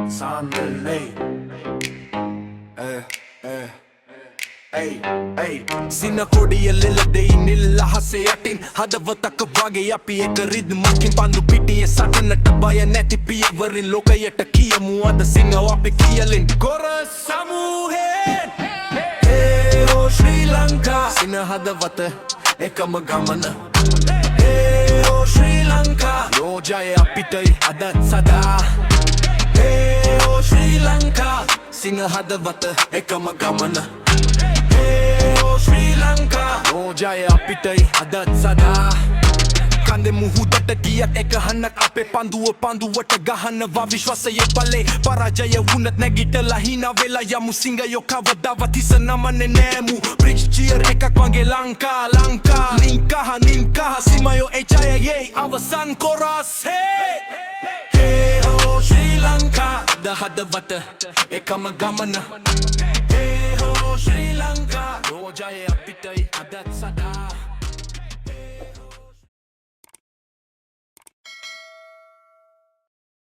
Sandalay. සිනකොඩියලෙලදෙයි නිල් අහසේ යටින් හදවතක වගේ අපි එක රිද්මකින් පන්දු පිටියේ සටනට බය නැති පියවරින් ලෝකයට කියමු අද සිංහව අපි කියලින් කොරස් සමූහෙන් ඕ ශ්‍රී ලංකා සින හදවත එකම ගමන ඕ ශ්‍රී ලංකා යෝජය අපිටයි අදත් සදා ඕ ශ්‍රී ලංකා සිංහ හදවත එකම ගමන Sri Lanka Rojaya අපිටයි අදත් සදා කන්දේ මුහුදට ගියත් එක හන්නක් අපේ පන්දුවට ගහනවා විශ්වාසයේ බලේ පරාජය වුණත් නැගිටලා hina වෙලා යමු සිංහයෝ කවදාවත් හිස නමන්නේ නෑමු බ්‍රිජ් චියර් එකක් වගේ ලංකා නින්කහ සිමයෝ HIA අවසන් කොරස් hey oh Sri Lanka හදවත එකම ගමන Sri Lanka Rojaya අපිටයි අදත් සදා